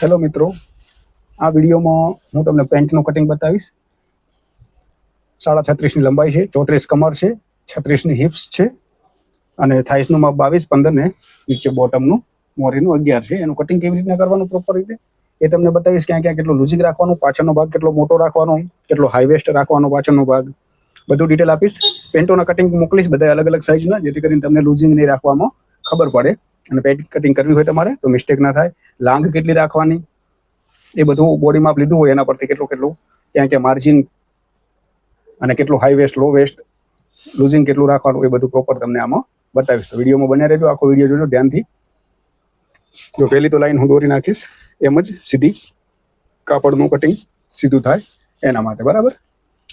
Hello મિત્રો, આ વિડીયોમાં હું તમને પેન્ટનું કટિંગ બતાવીશ. 36.5ની લંબાઈ છે, 34 કમર છે, 36ની હિપ્સ છે અને થાઇસનું માપ 22, 15 ને નીચે બોટમનું મોરીનું 11 છે. એનું કટિંગ કેવી રીતના કરવાનું પ્રોપર રીતે એ તમને બતાવીશ. ક્યાં ક્યાં કેટલું લૂઝિંગ રાખવાનું, પાછળનો ભાગ કેટલો મોટો રાખવાનો, કેટલો હાઈ વેસ્ટ રાખવાનો પાછળનો ભાગ, બધું ડિટેલ આપીશ. પેન્ટોના કટિંગ મોકલીશ બધા અલગ અલગ સાઇઝના, જેથી કરીને તમને લૂઝિંગ નહીં રાખવામાં ખબર પડે. અને પેન્ટ કટિંગ કરવી હોય તમારે તો મિસ્ટેક ના થાય. લાંગ કેટલી રાખવાની એ બધું બોડી માપ લીધું હોય એના પરથી કેટલું ક્યાં ક્યાં માર્જિન અને કેટલું હાઈ વેસ્ટ, લો વેસ્ટ, લૂઝિંગ કેટલું રાખવાનું એ બધું પ્રોપર તમને આમાં બતાવીશ. તો વિડીયોમાં બન્યા રહેજો, આખો વિડીયો જોજો ધ્યાનથી. જો પહેલી તો લાઈન હું દોરી નાખીશ, એમ જ સીધી કાપડનું કટિંગ સીધું થાય એના માટે, બરાબર.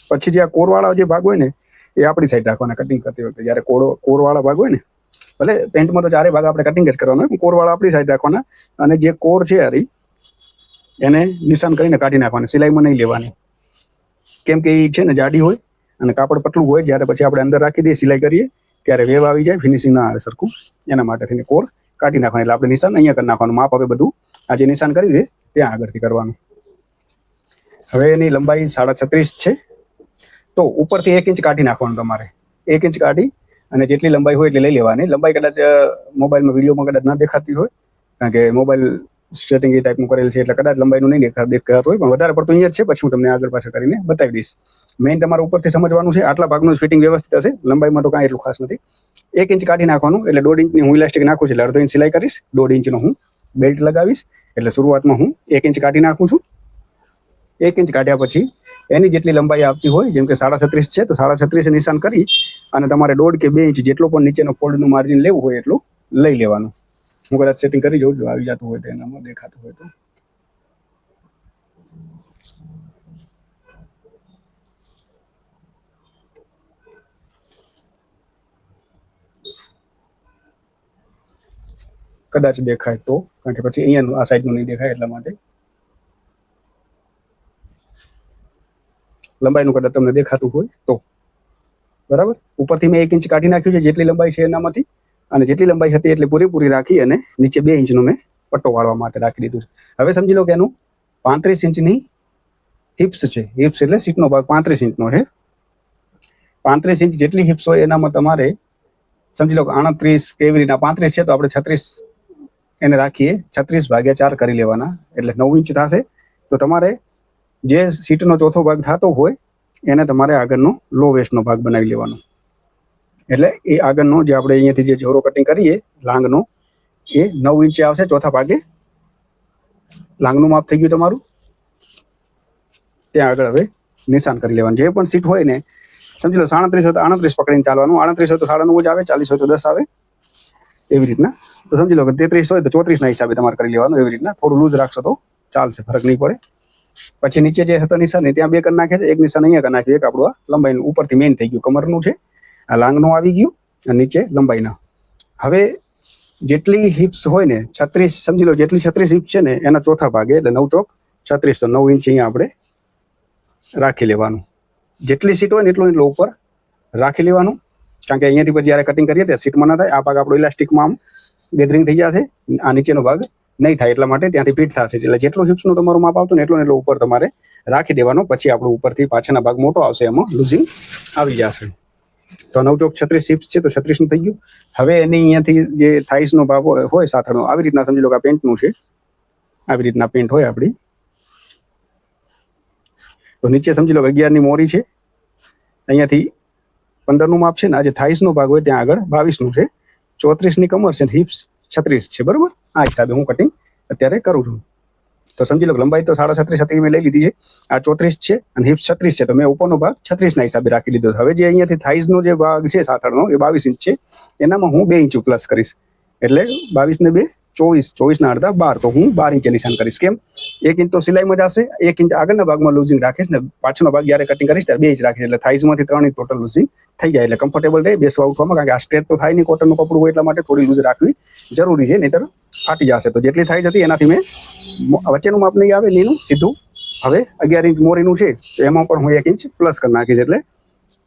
પછી જે આ કોરવાળા જે ભાગ હોય ને એ આપણી સાઈડ રાખવાના કટિંગ કરતી વખતે. જ્યારે કોરવાળા ભાગ હોય ને, ભલે પેન્ટમાં તો ચારે ભાગ આપણે કટિંગ જ કરવાનો હોય, કોરવાળા આપણી સાઈડ રાખવાના. અને જે કોર છે હરી એને નિશાન કરીને કાઢી નાખવાની, સિલાઈમાં નહીં લેવાની. કેમ કે એ છે ને જાડી હોય અને કાપડ પતલું હોય. જ્યારે પછી આપણે અંદર રાખી દઈએ, સિલાઈ કરીએ ત્યારે વેવ આવી જાય, ફિનિશિંગ ના આવે સરખું. એના માટે થઈને કોર કાઢી નાખવાની. એટલે આપણે નિશાન અહીંયા કરી નાખવાનું. માપ હવે બધું આ જે નિશાન કરી દે ત્યાં આગળથી કરવાનું. હવે એની લંબાઈ 36.5 છે, તો ઉપરથી 1 ઇંચ કાઢી નાખવાનું તમારે. 1 ઇંચ કાઢી અને જેટલી લંબાઈ હોય એટલે લઈ લેવાની. લંબાઈ કદાચ મોબાઈલમાં વિડીયોમાં કદાચ ના દેખાતી હોય, કારણ કે મોબાઈલ સેટિંગ એ ટાઈપનું કરેલ છે એટલે કદાચ લંબાઈનું નહીં દેખાતું હોય, પણ વધારે પડતું અહીંયા જ છે. પછી હું તમને આગળ પાછળ કરીને બતાવી દઈશ. મેઇન તમારે ઉપરથી સમજવાનું છે. આટલા ભાગનું ફિટિંગ વ્યવસ્થિત હશે, લંબાઈમાં તો કાંઈ એટલું ખાસ નથી. 1 ઇંચ કાઢી નાખવાનું. એટલે 1.5 ઇંચની હું ઇલાસ્ટિક નાખું છું, એટલે 1/2 ઇંચ સિલાઈ કરીશ. 1.5 ઇંચનો હું બેલ્ટ લગાવીશ. એટલે શરૂઆતમાં હું 1 ઇંચ કાઢી નાખું છું. 1 ઇંચ કાઢ્યા પછી એની જેટલી લંબાઈ આવતી હોય, જેમ કે 36.5 છે તો 36 નિશાન કરી અને તમારે 1.5 કે 2 ઇંચ જેટલો પણ નીચેનો ફોલ્ડનું માર્જિન લેવું હોય એટલું લઈ લેવાનું. હું કદાચ સેટિંગ કરી જોઉં, જો આવી જતું હોય તો એનામાં દેખાતું હોય તો. કદાચ દેખાય તો, કારણ કે પછી અહીંયાનું આ સાઈડનું નહીં દેખાય એટલા માટે. લંબાઈનું કદાચ તમને દેખાતું હોય તો, બરાબર. ઉપરથી મેં 1 ઇંચ કાઢી નાખ્યું છે જેટલી લંબાઈ છે એનામાંથી, અને જેટલી લંબાઈ હતી એટલે પૂરેપૂરી રાખી અને નીચે 2 ઇંચનો મેં પટ્ટો વાળવા માટે રાખી દીધું છે. હવે સમજી લો કે એનું 35 ઇંચની હિપ્સ છે. હિપ્સ એટલે સીટનો ભાગ 35 ઇંચનો છે. 35 ઇંચ જેટલી હિપ્સ હોય એનામાં તમારે સમજી લો કે 38 કેવી રીતના 35 છે તો આપણે 36 એને રાખીએ. 36/4 કરી લેવાના, એટલે 9 ઇંચ થશે. તો તમારે જે સીટનો ચોથો ભાગ થતો હોય એને તમારે આગળનો લો વેસ્ટનો ભાગ બનાવી લેવાનો. એટલે એ આગળનો જે આપણે અહીંયાથી જે જોરો કટિંગ કરીએ લાંગનો, એ 9 ઇંચે આવશે ચોથા ભાગે. લાંગનું માપ થઈ ગયું તમારું. ત્યાં આગળ હવે નિશાન કરી લેવાનું. જે પણ સીટ હોય ને, સમજી લો 37 હોય તો 38 પકડીને ચાલવાનું, 38 હોય તો 9.5 જ આવે, 40 હોય તો 10 આવે, એવી રીતના. તો સમજી લો કે 33 હોય તો 34ના હિસાબે તમારે કરી લેવાનું. એવી રીતના થોડું લૂઝ રાખશો તો ચાલશે, ફરક નહીં પડે. પછી નીચે જે હતો નિશાન ત્યાં 2 કરી નાખે છે. એક નિશાન અહીંયા કરી નાખ્યું, એક આપણું આ લંબાઈનું ઉપરથી મેઇન થઈ ગયું, કમરનું છે, આ લાંગનું આવી ગયું અને નીચે લંબાઈના. હવે જેટલી હિપ્સ હોય ને 36, સમજી લો જેટલી 36 હિપ્સ છે ને એના ચોથા ભાગે, એટલે 9 ચોક 36, તો 9 ઇંચ અહીંયા આપણે રાખી લેવાનું. જેટલી સીટ હોય ને એટલું ઉપર રાખી લેવાનું, કારણ કે અહીંયાથી પછી જ્યારે કટિંગ કરીએ ત્યારે સીટમાં ના થાય. આ ભાગ આપણો ઇલાસ્ટિકમાં આમ ગેધરિંગ થઈ જશે, આ નીચેનો ભાગ નહીં થાય એટલા માટે ત્યાંથી ફિટ થશે. એટલે જેટલું હિપ્સનું તમારું માપ આવતું ને એટલું ઉપર તમારે રાખી દેવાનું. પછી આપણું ઉપરથી પાછળના ભાગ મોટો આવશે, એમાં લૂઝિંગ આવી જશે. તો 9 ચોક 36 હિપ્સ છે તો 36નું થઈ ગયું. હવે એની અહીંયાથી જે થાઈસનો ભાગ હોય સાથળનો, આવી રીતના સમજી લો કે આ પેન્ટનું છે, આવી રીતના પેન્ટ હોય આપણી. તો નીચે સમજી લો કે 11ની મોરી છે, અહીંયાથી 15નું માપ છે ને. આ જે થાઈસનો ભાગ હોય ત્યાં આગળ 22નું છે, 34ની કમર છે, હિપ્સ 36 છે, બરોબર. આ હિસાબે હું કટિંગ અત્યારે કરું છું. તો સમજી લો કે લંબાઈ તો 37 મેં લઈ લીધી છે, આ 34 છે અને હિપ્સ 36 છે, તો મેં ઉપરનો ભાગ 36ના હિસાબે રાખી લીધો. હવે જે અહીંયાથી થાઈસનો જે ભાગ છે સાથળનો, એ 22 ઇંચ છે, એનામાં હું 2 ઇંચ પ્લસ કરીશ. એટલે 22 ને 2 24, 24ના અડધા 12, તો હું 12 ઇંચે નિશાન કરીશ. કેમ? 1 ઇંચ તો સિલાઈમાં જશે, 1 ઇંચ આગળના ભાગમાં લૂઝિંગ રાખીશ ને પાછળનો ભાગ જ્યારે કટિંગ કરીશ ત્યારે 2 ઇંચ રાખીશ. એટલે થાઈસમાંથી 3 ઇંચ ટોટલ લૂઝિંગ થઈ જાય, એટલે કમ્ફર્ટેબલ રહે બેસવા ઉઠવામાં. કારણ કે આ સ્ટ્રેટ તો થાય નહીં, કોટનનું કપડું હોય, એટલા માટે થોડી લૂઝ રાખવી જરૂરી છે, નહીંતર ફાટી જશે. તો જેટલી થાઈસ હતી એનાથી મેં વચ્ચેનું માપ નહીં આવે લીનું સીધું. હવે 11 ઇંચ મોરીનું છે તો એમાં પણ હું 1 ઇંચ પ્લસ કરી નાખીશ, એટલે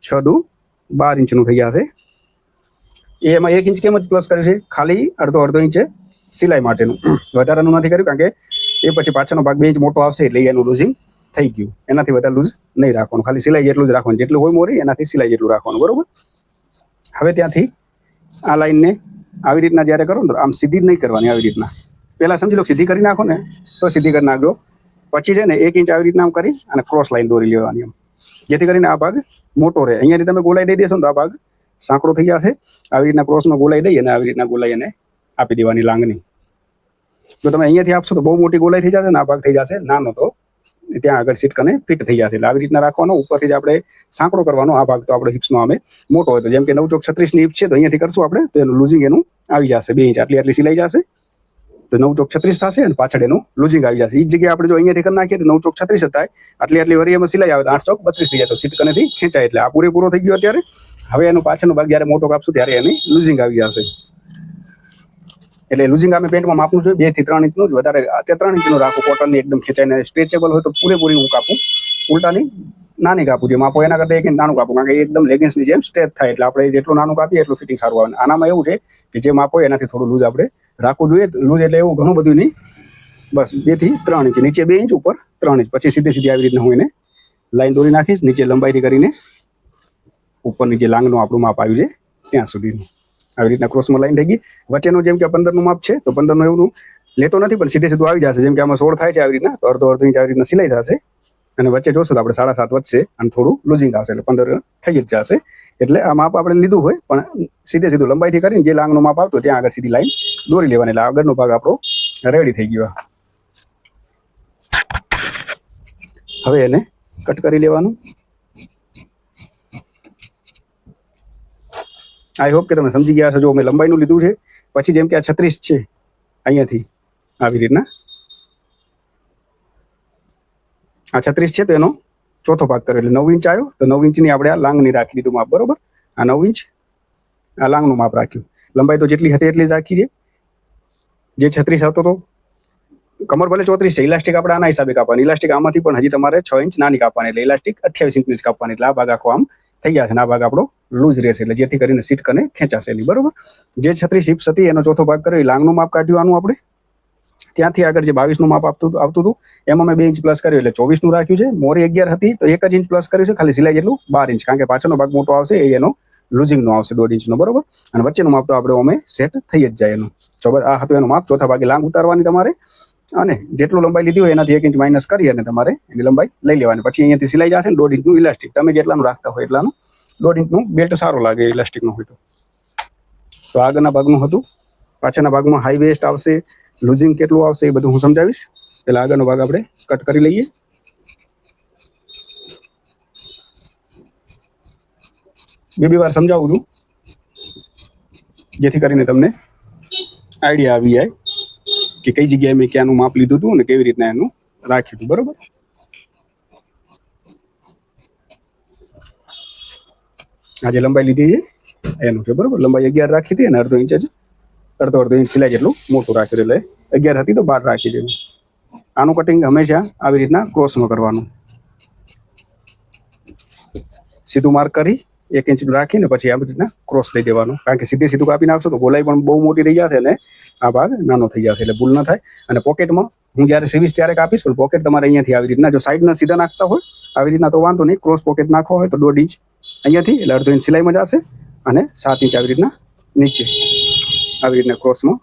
6 દુ 12 ઇંચનું થઈ જશે. એમાં 1 ઇંચ કેમ જ પ્લસ કર્યું છે? ખાલી અડધો ઇંચ સિલાઈ માટેનું, વધારાનું નથી કર્યું. કારણ કે એ પછી પાછળનો ભાગ 2 ઇંચ મોટો આવશે એટલે એનું લૂઝિંગ થઈ ગયું. એનાથી વધારે લૂઝ નહીં રાખવાનું, ખાલી સિલાઈ જેટલું જ રાખવાનું, જેટલું હોય મોરી એનાથી સિલાઈ જેટલું રાખવાનું, બરોબર. હવે ત્યાંથી આ લાઈનને આવી રીતના જ્યારે કરો ને આમ સીધી જ નહીં કરવાની, આવી રીતના પહેલાં સમજી લો સીધી કરી નાખો ને તો સીધી કરી નાખજો. પછી છે ને 1 ઇંચ આવી રીતના આમ કરી અને ક્રોસ લાઈન દોરી લેવાની એમ, જેથી કરીને આ ભાગ મોટો રહે. અહીંયાથી તમે ગોલાઈ દઈ દેશો ને તો આ ભાગ સાંકડો થઈ જશે. આવી રીતના ક્રોસમાં ગોલાઈ દઈ અને આવી રીતના ગોલાઈ અને આપી દેવાની લાંગની. જો તમે અહીંયાથી આપશો તો બહુ મોટી ગોલાઈ થઈ જશે ને આ ભાગ થઈ જશે નાનો, તો ત્યાં આગળ સીટ કને ફિટ થઈ જશે. એટલે આવી રીતના રાખવાનો. ઉપરથી જ આપણે સાંકડો કરવાનો. આ ભાગ તો આપણે હિપ્સનો આમે મોટો હોય તો જેમ કે 9 ચોક 36 ની હિપ છે તો અહીંયાથી કરશું આપણે તો એનું લૂઝિંગ એનું આવી જશે 2 ઇંચ, આટલી સિલાઈ જશે તો 9 ચોક 36 થશે અને પાછળ એનું લૂઝિંગ આવી જશે. એ જ જગ્યાએ આપણે જો અહીંયાથી કરી નાખીએ તો 9 ચોક 36 થાય, આટલી વરી એમાં સિલાઈ આવે તો 8 ચોક 32 થઈ જાય તો સીટ કનેથી ખેંચાય. એટલે આ પૂરેપૂરો થઈ ગયો અત્યારે. હવે એનું પાછળનો ભાગ જ્યારે મોટો કાપશું ત્યારે એની લૂઝિંગ આવી જશે. એટલે લૂઝિંગ અમે પેન્ટમાં માપનું જોઈએ 2 થી 3 ઇંચનું જ, વધારે અત્યારે 3 ઇંચનું રાખું. કોટનની એકદમ ખેંચાઈને સ્ટ્રેચેબલ હોય તો પૂરેપૂરી હું કાપું, ઉલટાની નાની કાપું. જે માપો એના કરતાં 1 ઇંચ નાનું કાપું, કારણ કે એકદમ લેગિન્સની જેમ સ્ટ્રેચ થાય. એટલે આપણે જેટલું નાનું કાપીએ એટલું ફિટિંગ સારું આવે. આનામાં એવું છે કે જે માપ હોય એનાથી થોડું લૂઝ આપણે રાખવું જોઈએ. લૂઝ એટલે એવું ઘણું બધું નહીં, બસ 2 થી 3 ઇંચ, નીચે 2 ઇંચ, ઉપર 3 ઇંચ. પછી સીધી આવી રીતના હું એને લાઈન દોરી નાખીશ નીચે લંબાઈથી કરીને ઉપરની જે લાંગનું આપણું માપ આવ્યું છે ત્યાં સુધીનું. આવી રીતના ક્રોસમાં લાઈન થઈ ગઈ. વચ્ચેનું જેમ કે 15નું માપ છે તો 15નું એવું લેતો નથી, પણ સીધું આવી જશે. જેમ કે આમાં 16 થાય છે આવી રીતના, તો અડધો ઇંચ આવી રીતના સિલાઈ થશે અને વચ્ચે જોશો તો આપણે 7.5 વધશે અને થોડું લૂઝિંગ આવશે એટલે 15 થઈ જ જશે. એટલે આ માપ આપણે લીધું હોય પણ સીધું લંબાઈથી કરીને જે લાંગનું માપ આવતું ત્યાં આગળ સીધી લાઈન દોરી લેવાની. એટલે આગળનો ભાગ આપણો રેડી થઈ ગયો. હવે એને કટ કરી લેવાનું. આઈ હોપ કે તમે સમજી ગયા છો. જો મેં લંબાઈનું લીધું છે, પછી જેમ કે આ 36 છે અહીંયાથી આવી રીતના આ 36 છે તો એનો ચોથો ભાગ કર્યો એટલે 9 ઇંચ આવ્યો. તો 9 ઇંચની આપણે આ લાંગની રાખી દીધું માપ, બરોબર. આ 9 ઇંચ આ લાંગનું માપ રાખ્યું. લંબાઈ તો જેટલી હતી એટલી જ રાખી છે. જે 36 આવતો હતો, કમર ભલે 34 છે, ઇલાસ્ટિક આપણે આના હિસાબે કાપવાની. ઇલાસ્ટિક આમાંથી પણ હજી તમારે 6 ઇંચ નાની કાપવાની, એટલે ઇલાસ્ટિક 28 ઇંચની કાપવાની. એટલે આ ભાગ આખો આમ થઈ જશે ને આ ભાગ આપણો લૂઝ રહેશે, એટલે જેથી કરીને સીટ કને ખેંચાશે નહીં, બરોબર. જે 36 હિપ્સ હતી એનો ચોથો ભાગ કર્યો, લાંગનું માપ કાઢ્યું આનું આપણે. ત્યાંથી આગળ જે 22નું માપ આવતું હતું એમાં મેં 2 ઇંચ પ્લસ કર્યું એટલે 24નું રાખ્યું છે. મોરી 11 હતી તો 1 જ ઇંચ પ્લસ કર્યું છે, ખાલી સિલાઈ જેટલું 12 ઇંચ, કારણ કે પાછળનો ભાગ મોટો આવશે એ એનો લૂઝિંગનો આવશે 1.5 ઇંચનો, બરોબર. અને વચ્ચેનું માપ તો આપણે અમે સેટ થઈ જ જાય એનું. આ હતું એનું માપ. ચોથા ભાગે લાંગ ઉતારવાની તમારે અને જેટલું લંબાઈ લીધી હોય એનાથી 1 ઇંચ માઇનસ કરી અને તમારે એની લંબાઈ લઈ લેવાની. પછી અહીંયાથી સિલાઈ જશે ને 1.5 ઇંચનું ઇલાસ્ટિક. તમે જેટલાનું રાખતા હોય એટલાનું 1.5 ઇંચનું બેલ્ટ સારો લાગે ઇલાસ્ટિકનું હોય તો. આગળના ભાગનું હતું. પાછળના ભાગમાં હાઈ વેસ્ટ આવશે, લૂઝિંગ કેટલું આવશે એ બધું હું સમજાવીશ. એટલે આગળનો ભાગ આપણે કટ કરી લઈએ. બે વાર સમજાવું છું જેથી કરીને તમને આઈડિયા આવી જાય કે કઈ જગ્યાએ મેં ક્યાંનું માપ લીધું હતું અને કેવી રીતના એનું રાખ્યું હતું, બરોબર. આ જે લંબાઈ લીધી છે એનું છે, બરોબર. લંબાઈ 11 રાખી હતી અને અડધો ઇંચ સિલાઈ જેટલું મોટું રાખ્યું, એટલે 11 હતી તો 12 રાખી છે. આનું કટિંગ હંમેશા આવી રીતના ક્રોસમાં કરવાનું. સીધું માર્ક કરી 1 ઇંચ રાખીને પછી આવી રીતના ક્રોસ લઈ દેવાનું, કારણ કે સીધું કાપી નાખશો તો ગોલાઈ પણ બહુ મોટી થઈ જશે અને આ ભાગ નાનો થઈ જશે, એટલે ભૂલ ન થાય. અને પોકેટમાં હું જ્યારે સીવીશ ત્યારે કાપીશ, પણ પોકેટ તમારે અહીંયાથી આવી રીતના જો સાઈડના સીધા નાખતા હોય આવી રીતના તો વાંધો નહીં. ક્રોસ પોકેટ નાખવા હોય તો 1.5 ઇંચ અહીંયાથી એટલે અડધો ઇંચ સિલાઈમાં જશે અને 7 ઇંચ આવી રીતના નીચે આવી રીતના ક્રોસમાં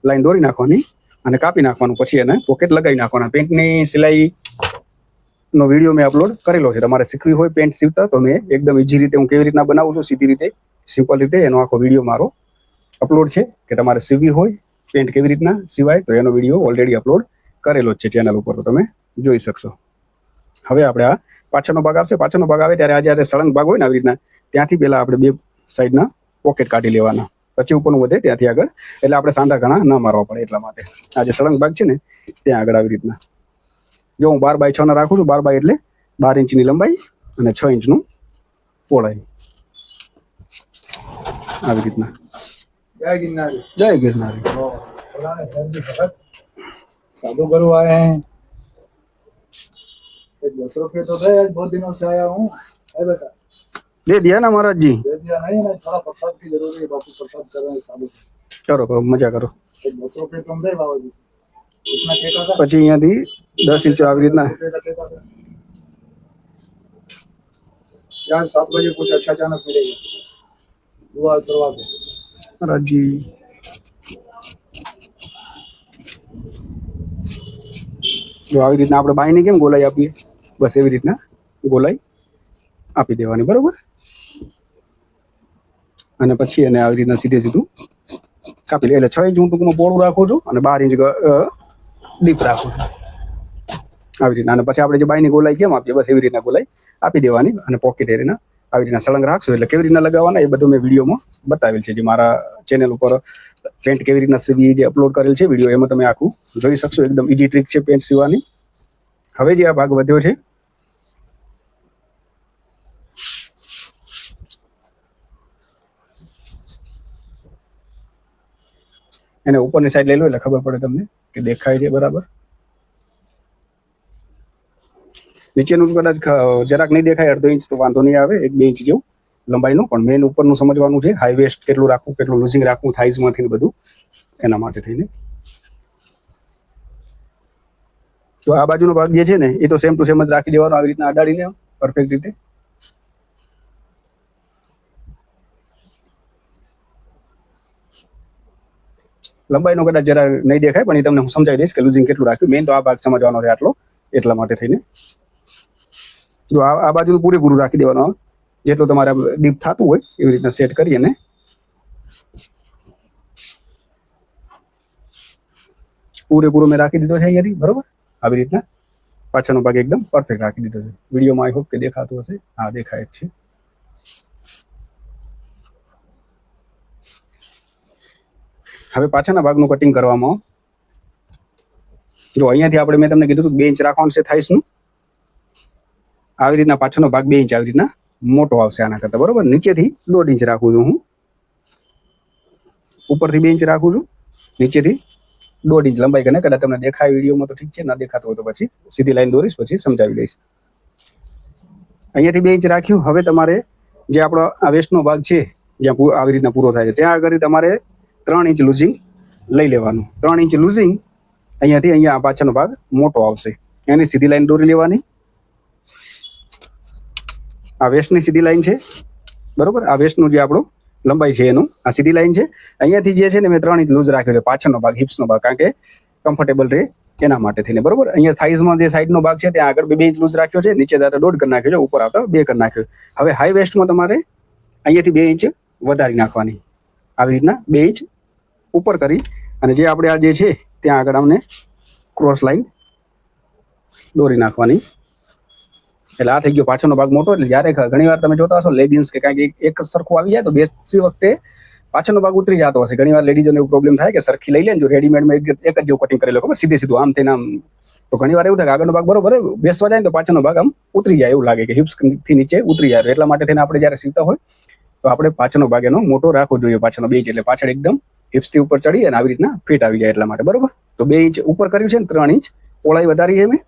લાઈન દોરી નાખવાની અને કાપી નાખવાનું. પછી એને પોકેટ લગાવી નાખવાના. પેન્ટની સિલાઈનો વિડીયો મેં અપલોડ કરેલો છે. તમારે શીખવી હોય પેન્ટ સીવતા તો મેં એકદમ ઇઝી રીતે હું કેવી રીતના બનાવું છું, સીધી રીતે, સિમ્પલ રીતે, એનો આખો વિડીયો મારો અપલોડ છે. કે તમારે સીવવી હોય પેન્ટ કેવી રીતના સિવાય તો એનો વિડીયો ઓલરેડી અપલોડ કરેલો જ છે ચેનલ ઉપર, તો તમે જોઈ શકશો. હવે આપણે આ પાછળનો ભાગ આવશે. પાછળનો ભાગ આવે ત્યારે આ જ્યારે સળંગ ભાગ હોય ને આવી રીતના ત્યાંથી પહેલાં આપણે 2 સાઈડના પોકેટ કાઢી લેવાના, પછી ઉપરનું વધે ત્યાંથી આગળ, એટલે આપણે સાંધા ઘણા ન મારવા પડે એટલા માટે. આ જે સળંગ ભાગ છે ને ત્યાં આગળ આવી રીતના જો હું 12x6 ના રાખું છું. 12 એટલે 12 ઇંચની લંબાઈ અને 6 ઇંચનું પહોળાઈ આવી રીતના. जय गिरनारी। જય ગિરનારી. साधु गुरु आए हैं, 10 रुपये तो दे, बहुत दिनों से आया हूँ। है बेटा, दे दिया ना महाराज जी? दे दिया नहीं ना, थोड़ा प्रसाद की जरूरी है, बापू प्रसाद कर रहे हैं साधु। करो करो मजा करो. 10 रुपये तुम दे बाबा जी। इतना ठेका था પછી અહીંયાથી 10 ઇંચ આવી રીતના ठेका था यार 7 बजे कुछ अच्छा चांस मिलेगा दुआ शुरुआत રાજી જો આવી રીતના આપણે બાયને કેમ ગોલાઈ આપીએ બસ એવી રીતના ગોલાઈ આપી દેવાની બરોબર અને પછી એને આવી રીતના સીધે સીધું કાપી લે એટલે 6 ઇંચ હું ટૂંકમાં પહોળું રાખું છું અને 12 ઇંચ ડીપ રાખું છું આવી રીતના અને પછી આપણે જે બાયની ગોલાઈ કેમ આપીએ બસ એવી રીતના ગોલાઈ આપી દેવાની અને પોકેટ એરીના આવી રીતના સળંગ રાખશો એટલે કેવી રીતના લગાવવાના એ બધું મેં વિડીયોમાં બતાવેલ છે જે મારા ચેનલ ઉપર પેન્ટ કેવી રીતના સીવી જે અપલોડ કરેલ છે વિડીયો એમાં તમે આખું જોઈ શકશો એકદમ ઈઝી ટ્રીક છે પેન્ટ સીવવાની હવે જે આ ભાગ વધ્યો છે એને ઉપરની સાઈડ લઈ લો એટલે ખબર પડે તમને કે દેખાય છે બરાબર નીચેનું કદાચ જરાક નહીં દેખાય અડધો ઇંચ તો વાંધો નહીં આવે 1-2 ઇંચ જેવું લંબાઈનું પણ મેન ઉપરનું સમજવાનું છે હાઈ વેસ્ટ કેટલું રાખવું કેટલું લૂઝિંગ રાખવું થાઈઝમાંથી બધું એના માટે થઈને તો આ બાજુનો ભાગ જે છે ને એ તો સેમ ટુ સેમ જ રાખી દેવાનો આવી રીતના અડાડીને પરફેક્ટ રીતે લંબાઈનો કદાચ જરા નહીં દેખાય પણ એ તમને હું સમજાવી દઈશ કે લૂઝિંગ કેટલું રાખ્યું મેન તો આ ભાગ સમજવાનો છે આટલો એટલા માટે થઈને જો આ બાજુનું પૂરેપૂરું રાખી દેવાનું જેટલું તમારે ડીપ થતું હોય એવી રીતના સેટ કરી અને પૂરેપૂરો મેં રાખી દીધો છે અહીંયાથી બરોબર આવી રીતના પાછળનો ભાગ એકદમ પરફેક્ટ રાખી દીધો છે વિડીયોમાં આઈ હોપ કે દેખાતું હશે હા દેખાય જ છે હવે પાછળના ભાગનું કટિંગ કરવામાં જો અહીંયાથી આપણે મેં તમને કીધું 2 ઇંચ રાખવાનું છે થાઈસનું આવી રીતના પાછળનો ભાગ 2 ઇંચ આવી રીતના મોટો આવશે આના કરતા બરોબર નીચેથી 1.5 ઇંચ રાખું છું હું ઉપરથી 2 ઇંચ રાખું છું નીચેથી 1.5 ઇંચ લંબાઈ કરીને કદાચ તમને દેખાય વિડીયોમાં તો ઠીક છે ના દેખાતો હોય તો પછી સીધી લાઈન દોરીશ પછી સમજાવી દઈશ અહીંયાથી 2 ઇંચ રાખ્યું હવે તમારે જે આપણો આ વેસ્ટનો ભાગ છે જ્યાં આવી રીતના પૂરો થાય છે ત્યાં આગળ તમારે 3 ઇંચ લૂઝિંગ લઈ લેવાનું 3 ઇંચ લૂઝિંગ અહીંયાથી અહીંયા પાછળનો ભાગ મોટો આવશે એની સીધી લાઈન દોરી લેવાની આ વેસ્ટની સીધી લાઈન છે બરોબર આ વેસ્ટનું જે આપણો લંબાઈ છે એનું આ સીધી લાઈન છે અહીંયાથી જે છે ને મેં 3 ઇંચ લૂઝ રાખ્યો છે પાછળનો ભાગ હિપ્સનો ભાગ કારણ કે કમ્ફર્ટેબલ રહે એના માટે થઈને બરોબર અહીંયા થાઈઝમાં જે સાઈડનો ભાગ છે ત્યાં આગળ 2 ઇંચ લૂઝ રાખ્યો છે નીચે દાતા 1.5 કરી નાખ્યો છે ઉપર આવતા 2 કરી નાખ્યો હવે હાઈ વેસ્ટમાં તમારે અહીંયાથી 2 ઇંચ વધારી નાખવાની આવી રીતના 2 ઇંચ ઉપર કરી અને જે આપણે આ જે છે ત્યાં આગળ અમને ક્રોસ લાઈન દોરી નાખવાની એટલે આ થઈ ગયો પાછળનો ભાગ મોટો એટલે જ્યારે ઘણીવાર તમે જોતા હશો લેગિન્સ કે કાંઈક એક સરખું આવી જાય તો બેસતી વખતે પાછળનો ભાગ ઉતરી જતો હશે ઘણીવાર લેડીઝોને એવું પ્રોબ્લેમ થાય કે સરખી લઈ લે ને જો રેડીમેડમાં એક જ જેવું કટિંગ કરેલો ખબર સીધે સીધું આમ થઈને આમ તો ઘણીવાર એવું થાય કે આગળનો ભાગ બરોબર બેસવા જાય ને તો પાછળનો ભાગ આમ ઉતરી જાય એવું લાગે કે હિપ્સ થી નીચે ઉતરી જાય એટલા માટે થઈને આપણે જ્યારે સીવતા હોય તો આપણે પાછળનો ભાગ એનો મોટો રાખવો જોઈએ પાછળનો 2 ઇંચ એટલે પાછળ એકદમ હિપ્સથી ઉપર ચડી અને આવી રીતના ફિટ આવી જાય એટલા માટે બરોબર તો 2 ઇંચ ઉપર કર્યું છે ને 3 ઇંચ પહોળાઈ વધારી છે મેં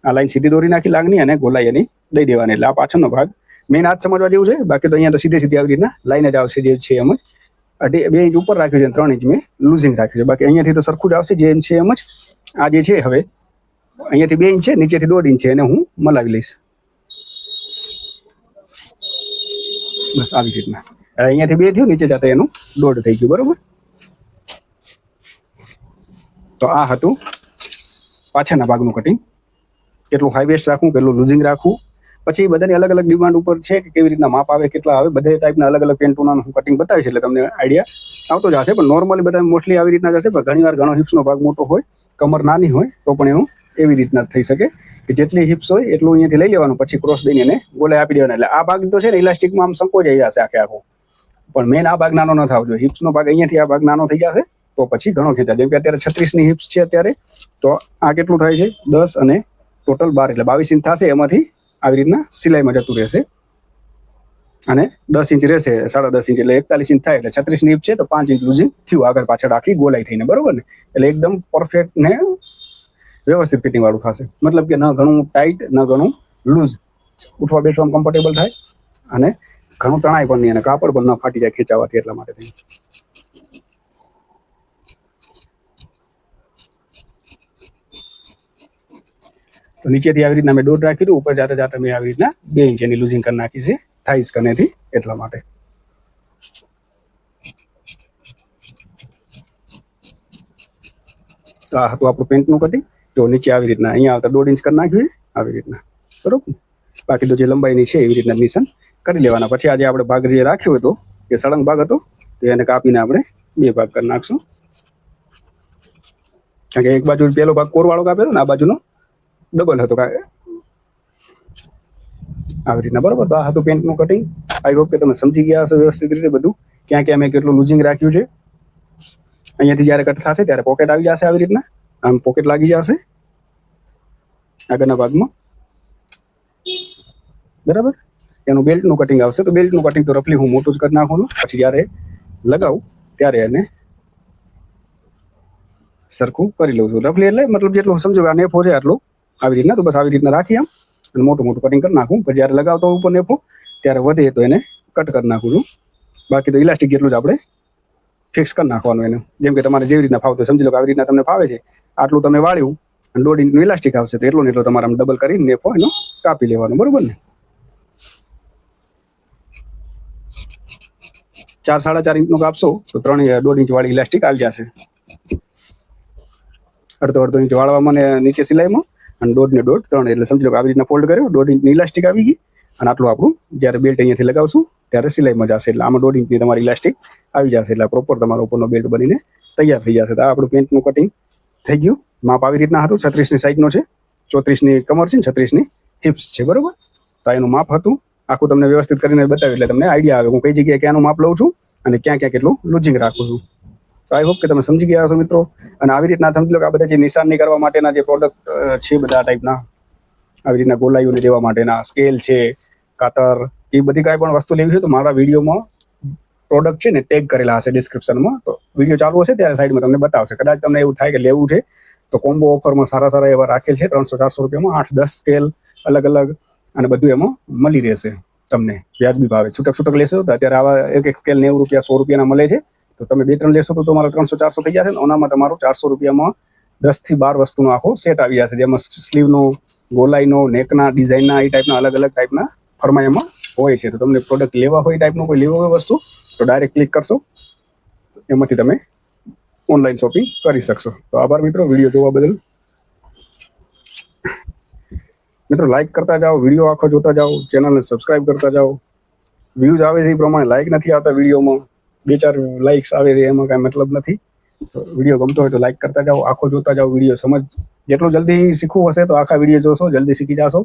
આ લાઈન સીધી દોરી નાખી લાગણી અને ગોલાઈ એની દઈ દેવાની એટલે આ પાછળનો ભાગ મેન હાથ સમજવા જેવું છે બાકી તો અહીંયા તો સીધી સીધી આવી રીતના લાઈન જ આવશે જે છે એમ જ 2 ઇંચ ઉપર રાખ્યું છે 3 ઇંચ મેં લૂઝિંગ રાખ્યું છે બાકી અહીંયાથી તો સરખું જ આવશે જેમ છે એમ જ આ જે છે હવે અહીંયાથી 2 ઇંચ છે નીચેથી 1.5 ઇંચ છે એને હું મલાવી લઈશ બસ આવી રીતના અહીંયાથી 2 થયું નીચે જતા એનું 1.5 થઈ ગયું બરોબર તો આ હતું પાછળના ભાગનું કટિંગ કેટલું હાઈ વેસ્ટ રાખવું કેટલું લૂઝિંગ રાખવું પછી બધાની અલગ અલગ ડિમાન્ડ ઉપર છે કે કેવી રીતના માપ આવે કેટલા આવે બધા ટાઈપના અલગ અલગ પેન્ટોના હું કટિંગ બતાવીશ એટલે તમને આઈડિયા આવતો જ હશે પણ નોર્મલી બધા મોસ્ટલી આવી રીતના જશે પણ ઘણીવાર ઘણો હિપ્સનો ભાગ મોટો હોય કમર નાની હોય તો પણ એનું એવી રીતના થઈ શકે કે જેટલી હિપ્સ હોય એટલું અહીંયાથી લઈ લેવાનું પછી ક્રોસ દઈને એને ગોળે આપી દેવાના એટલે આ ભાગ તો છે ને ઇલાસ્ટિકમાં આમ સંકોચાઈ જશે આખે આખો પણ મેન આ ભાગ નાનો ન થવો જોઈએ હિપ્સનો ભાગ અહીંયાથી આ ભાગ નાનો થઈ જશે તો પછી ઘણો ખેંચાય જેમ કે અત્યારે 36ની હિપ્સ છે અત્યારે તો આ કેટલું થાય છે 10 અને ટોટલ 12 એટલે 22 ઇંચ થશે એમાંથી આવી રીતના સિલાઈમાં જતું રહેશે અને 10 ઇંચ રહેશે 10.5 ઇંચ એટલે 41 ઇંચ થાય એટલે 36ની હિપ છે તો 5 ઇંચ લૂઝિંગ થયું આગળ પાછળ આખી ગોલાઈ થઈને બરોબર ને એટલે એકદમ પરફેક્ટ ને વ્યવસ્થિત ફિટિંગ વાળું થશે મતલબ કે ન ઘણું ટાઈટ ન ઘણું લૂઝ ઉઠવા બેસવામાં કમ્ફર્ટેબલ થાય અને ઘણું તણાય પણ નહીં અને કાપડ પણ ન ફાટી જાય ખેંચાવાથી એટલા માટે થઈ તો નીચેથી આવી રીતના મેં દોઢ રાખ્યું હતું, ઉપર જાતે જાતે મેં આવી રીતના 2 ઇંચ એની લૂઝિંગ કરી નાખી છે થાઈસ કનેથી, એટલા માટે. તો આ હતું આપણું પેન્ટનું કટિંગ. જો નીચે આવી રીતના અહીંયા આવતા 1.5 ઇંચ કરી નાખ્યું છે આવી રીતના, બરોબર. બાકી તો જે લંબાઈની છે એવી રીતના નિશાન કરી લેવાના. પછી આજે આપણે ભાગ જે રાખ્યો હતો એ સળંગ ભાગ હતો, તો એને કાપીને આપણે 2 ભાગ કરી નાખશું. કારણ કે એક બાજુ પેલો ભાગ કોરવાળો કાપ્યો હતો ને આ બાજુનો ડબલ હતો આવી રીતના, બરોબર. તો આ હતું પેન્ટનું કટિંગ. આઈ હોપ કે તમે સમજી ગયા હશો વ્યવસ્થિત રીતે બધું, ક્યાં ક્યાં મેં કેટલું લૂઝિંગ રાખ્યું છે. અહીંયાથી જ્યારે કટ થશે ત્યારે પોકેટ આવી જશે આવી રીતના, આમ પોકેટ લાગી જશે આગળના ભાગમાં, બરાબર. એનું બેલ્ટનું કટિંગ આવશે, તો બેલ્ટનું કટિંગ તો રફલી હું મોટું જ કરી નાખું છું. પછી જ્યારે લગાવું ત્યારે એને સરખું કરી લઉં છું. રફલી એટલે મતલબ જેટલું સમજો આ નેફો છે આટલું આવી રીતના, તો બસ આવી રીતના રાખી આમ અને મોટું મોટું કટિંગ કરી નાખું. પછી જ્યારે લગાવતો ઉપર નેફો ત્યારે વધે તો એને કટ કરી નાખું છું. બાકી તો ઇલાસ્ટિક જેટલું જ આપણે ફિક્સ કરી નાખવાનું એને, જેમ કે તમારે જેવી રીતના ફાવતું સમજી લો કે આવી રીતના તમને ફાવે છે, આટલું તમે વાળ્યું અને 1.5 ઇંચનું ઇલાસ્ટિક આવશે, તો એટલો ને એટલો તમારે આમ ડબલ કરીને નેફો એનો કાપી લેવાનો, બરોબર ને. 4-4.5 ઇંચનું કાપશો તો 1.5 ઇંચ વાળી ઇલાસ્ટિક આવી જશે. અડધો ઇંચ વાળવામાં ને નીચે સિલાઈમાં, અને 1.5 ને 1.5 3 એટલે સમજી લો કે આવી રીતના ફોલ્ડ કર્યો, 1.5 ઇંચની ઇલાસ્ટિક આવી ગઈ, અને આટલું આપણું જ્યારે બેલ્ટ અહીંયાથી લગાવશું ત્યારે સિલાઈમાં જશે, એટલે આમાં 1.5 ઇંચની તમારી ઇલાસ્ટિક આવી જશે, એટલે પ્રોપર તમારો ઉપરનો બેલ્ટ બનીને તૈયાર થઈ જશે. તો આ આપણું પેન્ટનું કટિંગ થઈ ગયું. માપ આવી રીતના હતું, 36ની સાઈડનો છે, 34ની કમર છે ને 36ની હિપ્સ છે, બરોબર. તો એનું માપ હતું, આખું તમને વ્યવસ્થિત કરીને બતાવ્યું એટલે તમને આઈડિયા આવે હું કઈ જગ્યાએ ક્યાંનું માપ લઉં છું અને ક્યાં ક્યાં કેટલું લૂઝિંગ રાખું છું. તો આઈ હોપ કે તમે સમજી ગયા હશો મિત્રો. અને આવી રીતના સમજી લો કે આ બધા જે નિશાનની કરવા માટેના જે પ્રોડક્ટ છે બધા ટાઈપના, આવી રીતના ગોલાઈઓને દેવા માટેના સ્કેલ છે, કાતર, એ બધી કાંઈ પણ વસ્તુ લેવી હોય તો મારા વિડીયોમાં પ્રોડક્ટ છે ને ટેગ કરેલા હશે ડિસ્ક્રિપ્શનમાં, તો વિડીયો ચાલુ હશે ત્યારે સાઈડમાં તમને બતાવશે. કદાચ તમને એવું થાય કે લેવું છે તો કોમ્બો ઓફરમાં સારા એવા રાખેલ છે, 300-400 રૂપિયામાં 8-10 સ્કેલ અલગ અલગ, અને બધું એમાં મળી રહેશે તમને વ્યાજબી ભાવે. છૂટક લેશો તો અત્યારે આવા એક સ્કેલ 90 રૂપિયા 100 રૂપિયાના મળે છે, તો તમે 2-3 લેશો તો તમારા 300-400 થઈ જશે ને. ઓનામાં તમારું 400 રૂપિયામાં 10 થી 12 વસ્તુનો આખો સેટ આવી જશે, જેમાં સ્લીવનો, ગોલાઈનો, નેકના, ડિઝાઇનના, એ ટાઈપના અલગ અલગ ટાઈપના ફરમાઈ એમાં હોય છે. તો તમને પ્રોડક્ટ લેવા હોય ટાઈપનું કોઈ લેવું હોય વસ્તુ તો ડાયરેક્ટ ક્લિક કરશો, એમાંથી તમે ઓનલાઈન શોપિંગ કરી શકશો. તો આભાર મિત્રો વિડીયો જોવા બદલ. મિત્રો લાઈક કરતા જાઓ, વિડીયો આખો જોતા જાઓ, ચેનલને સબસ્ક્રાઇબ કરતા જાઓ. વ્યૂઝ આવે છે એ પ્રમાણે લાઈક નથી આવતા વિડીયોમાં, 2-4 લાઈક્સ આવે છે એમાં કાંઈ મતલબ નથી. તો વિડીયો ગમતો હોય તો લાઈક કરતા જાઓ, આખો જોતા જાઓ વિડીયો. જેટલું જલ્દી શીખવું હશે તો આખા વિડીયો જોશો, જલ્દી શીખી જશો.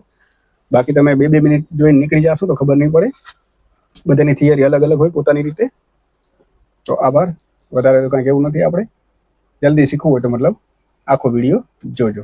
બાકી તમે 2-2 મિનિટ જોઈને નીકળી જશો તો ખબર નહીં પડે. બધાની થિયરી અલગ અલગ હોય પોતાની રીતે. તો આભાર, વધારે તો કાંઈ કેવું નથી આપણે. જલ્દી શીખવું હોય તો મતલબ આખો વિડીયો જોજો.